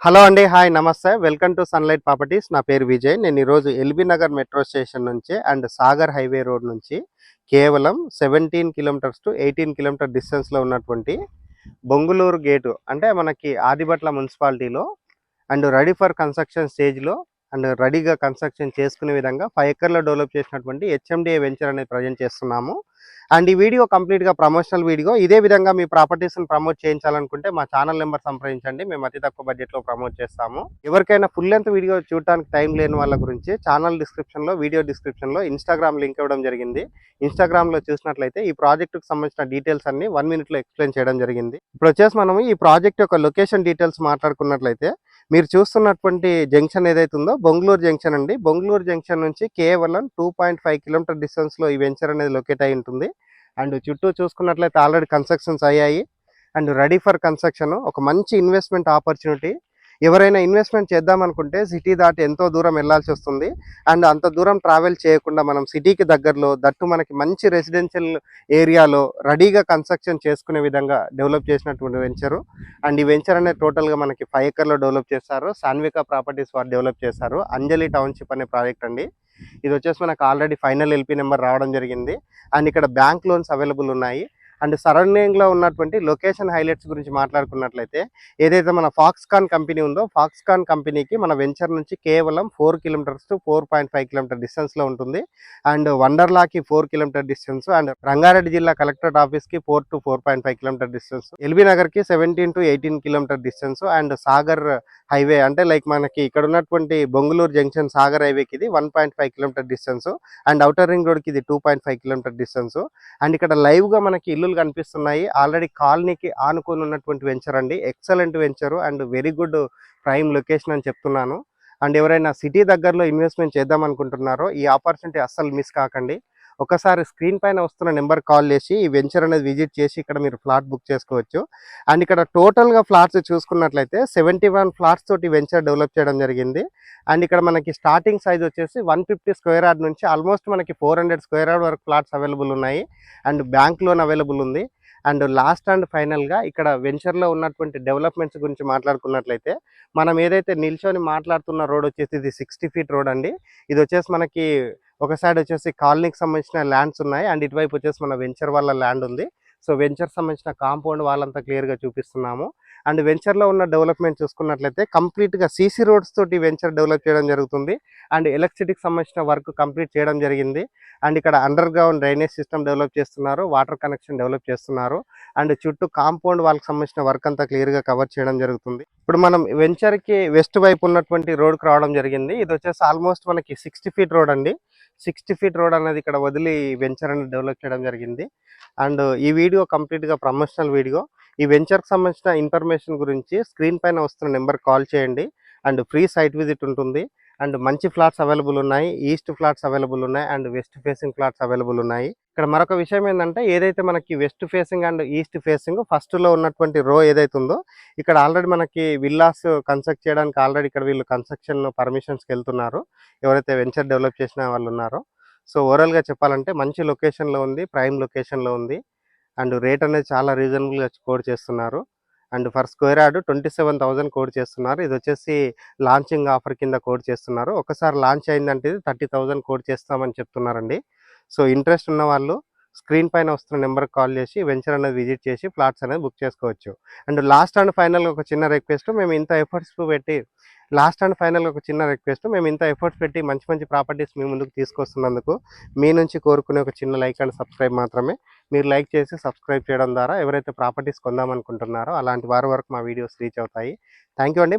Hello అండి. Hi నమస్తే. Welcome to sunlight properties. నా పేరు విజయ్. నేను ఈరోజు ఎల్బీ నగర్ మెట్రో స్టేషన్ నుంచి అండ్ సాగర్ హైవే రోడ్ నుంచి కేవలం 17 కిలోమీటర్స్ టు 18 కిలోమీటర్ డిస్టెన్స్‌లో ఉన్నటువంటి బొంగులూరు గేటు అంటే మనకి ఆదిబట్ల మున్సిపాలిటీలో అండ్ రెడీ ఫర్ కన్‌స్ట్రక్షన్ స్టేజ్‌లో అండ్ రెడీగా కన్‌స్ట్రక్షన్ చేసుకునే విధంగా 5 ఎకర్‌లో డెవలప్ చేసినటువంటి హెచ్ఎండిఏ వెంచర్ అనేది ప్రజెంట్ చేస్తున్నాము. అండ్ ఈ వీడియో కంప్లీట్‌గా ప్రమోషనల్ వీడియో. ఇదే విధంగా మీ ప్రాపర్టీస్‌ని ప్రమోట్ చేయించాలనుకుంటే మా ఛానల్ నెంబర్ సంప్రదించండి. మేము అతి తక్కువ బడ్జెట్‌లో ప్రమోట్ చేస్తాము. ఎవరికైనా ఫుల్ లెంత్ వీడియో చూడటానికి టైం లేని వాళ్ళ గురించి ఛానల్ డిస్క్రిప్షన్‌లో, వీడియో డిస్క్రిప్షన్‌లో ఇన్‌స్టాగ్రామ్ లింక్ ఇవ్వడం జరిగింది. ఇన్‌స్టాగ్రామ్‌లో చూసినట్లయితే ఈ ప్రాజెక్ట్‌కి సంబంధించిన డీటెయిల్స్ అన్నీ 1 మినిట్‌లో ఎక్స్‌ప్లెయిన్ చేయడం జరిగింది. ఇప్పుడొచ్చేసి మనము ఈ ప్రాజెక్ట్ యొక్క లొకేషన్ డీటెయిల్స్ మాట్లాడుకున్నట్లయితే మీరు చూస్తున్నటువంటి జంక్షన్ ఏదైతే ఉందో బొంగులూరు జంక్షన్ అండి. బొంగులూరు జంక్షన్ నుంచి కేవలం 2.5 కిలోమీటర్ డిస్టెన్స్‌లో ఈ వెంచర్ అనేది లొకేట్ అయి ఉంటుంది. అండ్ చుట్టూ చూసుకున్నట్లయితే ఆల్రెడీ కన్స్ట్రక్షన్స్ అయ్యాయి అండ్ రెడీ ఫర్ కన్స్ట్రక్షన్. ఒక మంచి ఇన్వెస్ట్మెంట్ ఆపర్చునిటీ. ఎవరైనా ఇన్వెస్ట్మెంట్ చేద్దామనుకుంటే సిటీ దాటి ఎంతో దూరం వెళ్ళాల్సి వస్తుంది. అండ్ అంత దూరం ట్రావెల్ చేయకుండా మనం సిటీకి దగ్గరలో దట్టు మనకి మంచి రెసిడెన్షియల్ ఏరియాలో రెడీగా కన్స్ట్రక్షన్ చేసుకునే విధంగా డెవలప్ చేసినటువంటి వెంచరు. అండ్ ఈ వెంచర్ అనేది టోటల్గా మనకి 5 ఎకర్లో డెవలప్ చేస్తారు. సాన్విక ప్రాపర్టీస్ వారు డెవలప్ చేశారు. అంజలి టౌన్షిప్ అనే ప్రాజెక్ట్ అండి. ఇది వచ్చేసి మనకు ఆల్రెడీ ఫైనల్ ఎల్పీ నెంబర్ రావడం జరిగింది. అండ్ ఇక్కడ బ్యాంక్ లోన్స్ అవైలబుల్ ఉన్నాయి. అండ్ సరౌండింగ్లో ఉన్నటువంటి లొకేషన్ హైలైట్స్ గురించి మాట్లాడుకున్నట్లయితే ఏదైతే మన ఫాక్స్కాన్ కంపెనీ ఉందో ఫాక్స్కాన్ కంపెనీకి మన వెంచర్ నుంచి కేవలం 4 కిలోమీటర్స్ టు 4.5 కిలోమీటర్ డిస్టెన్స్లో ఉంటుంది. అండ్ వండర్లాకి 4 కిలోమీటర్ డిస్టెన్స్ అండ్ రంగారెడ్డి జిల్లా కలెక్టరేట్ ఆఫీస్కి 4 to 4.5 కిలోమీటర్ డిస్టెన్స్, ఎల్బీ నగర్కి 17 to 18 kilometre distance and Sagar highway అంటే లైక్ మనకి ఇక్కడ ఉన్నటువంటి బొంగులూరు జంక్షన్ సాగర్ హైవేకి ఇది 1.5 kilometre distance and outer ring రోడ్కి ఇది 2.5 కిలోమీటర్ డిస్టెన్స్. అండ్ ఇక్కడ లైవ్గా మనకి ఇల్లులు కనిపిస్తున్నాయి. ఆల్రెడీ కాలనీకి ఆనుకొని ఉన్నటువంటి వెంచర్ అండి. Excellent venture and very good prime location అని చెప్తున్నాను. అండ్ ఎవరైనా సిటీ దగ్గరలో ఇన్వెస్ట్మెంట్ చేద్దాం అనుకుంటున్నారో ఈ ఆపర్చునిటీ అస్సలు మిస్ కాకండి. ఒకసారి స్క్రీన్ పైన వస్తున్న నెంబర్ కాల్ చేసి ఈ వెంచర్ అనేది విజిట్ చేసి ఇక్కడ మీరు ఫ్లాట్ బుక్ చేసుకోవచ్చు. అండ్ ఇక్కడ టోటల్గా ఫ్లాట్స్ చూసుకున్నట్లయితే 71 ఫ్లాట్స్ తోటి వెంచర్ డెవలప్ చేయడం జరిగింది. అండ్ ఇక్కడ మనకి స్టార్టింగ్ సైజ్ వచ్చేసి 150 స్క్వేర్ యార్డ్ నుంచి ఆల్మోస్ట్ మనకి 400 స్క్వేర్ యార్డ్ వరకు ఫ్లాట్స్ అవైలబుల్ ఉన్నాయి. అండ్ బ్యాంక్ లోన్ అవైలబుల్ ఉంది. అండ్ లాస్ట్ అండ్ ఫైనల్గా ఇక్కడ వెంచర్లో ఉన్నటువంటి డెవలప్మెంట్స్ గురించి మాట్లాడుకున్నట్లయితే మనం ఏదైతే నిల్చొని మాట్లాడుతున్న రోడ్ వచ్చేసి ఇది 60 ఫీట్ రోడ్ అండి. ఇది వచ్చేసి మనకి ఒక సైడ్ వచ్చేసి కాలనీకి సంబంధించిన ల్యాండ్స్ ఉన్నాయి అండ్ ఇటువైపు వచ్చేసి మన వెంచర్ వాళ్ళ ల్యాండ్ ఉంది. సో వెంచర్ సంబంధించిన కాంపౌండ్ వాళ్ళంతా క్లియర్గా చూపిస్తున్నాము. అండ్ వెంచర్లో ఉన్న డెవలప్మెంట్ చూసుకున్నట్లయితే కంప్లీట్గా సీసీ రోడ్స్ తోటి వెంచర్ డెవలప్ చేయడం జరుగుతుంది. అండ్ ఎలక్ట్రిసిటీకి సంబంధించిన వర్క్ కంప్లీట్ చేయడం జరిగింది. అండ్ ఇక్కడ under ground drainage system develop చేస్తున్నారు, వాటర్ కనెక్షన్ డెవలప్ చేస్తున్నారు. అండ్ చుట్టూ కాంపౌండ్ వాళ్ళకి సంబంధించిన వర్క్ అంతా క్లియర్గా కవర్ చేయడం జరుగుతుంది. ఇప్పుడు మనం వెంచర్కి వెస్ట్ వైపు ఉన్నటువంటి రోడ్కి రావడం జరిగింది. ఇది వచ్చేసి ఆల్మోస్ట్ మనకి 60 ఫీట్ రోడ్ అండి. 60 ఫీట్ రోడ్ అనేది ఇక్కడ వదిలి వెంచర్ అనేది డెవలప్ చేయడం జరిగింది. అండ్ ఈ వీడియో కంప్లీట్గా ప్రమోషనల్ వీడియో. ఈ వెంచర్కి సంబంధించిన ఇన్ఫర్మేషన్ గురించి స్క్రీన్ పైన వస్తున్న నెంబర్ కాల్ చేయండి. అండ్ ఫ్రీ సైట్ విజిట్ ఉంటుంది. అండ్ మంచి ఫ్లాట్స్ అవైలబుల్ ఉన్నాయి, ఈస్ట్ ఫ్లాట్స్ అవైలబుల్ ఉన్నాయి and west facing flats available ఉన్నాయి. ఇక్కడ మరొక విషయం ఏంటంటే ఏదైతే మనకి west facing and east facing ఫస్ట్లో ఉన్నటువంటి రో ఏదైతే ఉందో ఇక్కడ ఆల్రెడీ మనకి విల్లాస్ కన్స్ట్రక్ట్ చేయడానికి ఆల్రెడీ ఇక్కడ వీళ్ళు కన్స్ట్రక్షన్ పర్మిషన్స్కి వెళ్తున్నారు, ఎవరైతే వెంచర్ డెవలప్ చేసిన వాళ్ళు ఉన్నారో. సో ఓవరాల్గా చెప్పాలంటే మంచి లొకేషన్లో ఉంది, ప్రైమ్ లొకేషన్లో ఉంది. అండ్ రేట్ అనేది చాలా రీజనబుల్గా కోడ్ చేస్తున్నారు. And for square yard 27,000 code చేస్తున్నారు. ఇది వచ్చేసి లాంచింగ్ ఆఫర్ కింద కోడ్ చేస్తున్నారు. ఒకసారి లాంచ్ అయిందంటే 30,000 కోడ్ చేస్తామని చెప్తున్నారండి. సో ఇంట్రెస్ట్ ఉన్న వాళ్ళు స్క్రీన్ పైన వస్తున్న నెంబర్కి కాల్ చేసి వెంచర్ అనేది విజిట్ చేసి ఫ్లాట్స్ అనేది బుక్ చేసుకోవచ్చు. అండ్ లాస్ట్ అండ్ ఫైనల్గా ఒక చిన్న రిక్వెస్ట్, మేము ఇంత ఎఫర్ట్స్ పెట్టి మంచి మంచి ప్రాపర్టీస్ మీ ముందుకు తీసుకొస్తున్నందుకు మీ నుంచి కోరుకునే ఒక చిన్న లైక్ అండ్ సబ్స్క్రైబ్ మాత్రమే. మీరు లైక్ చేసి సబ్స్క్రైబ్ చేయడం ద్వారా ఎవరైతే ప్రాపర్టీస్ కొందామనుకుంటున్నారో అలాంటి వారి వరకు మా వీడియోస్ రీచ్ అవుతాయి. థ్యాంక్ యూ అండి.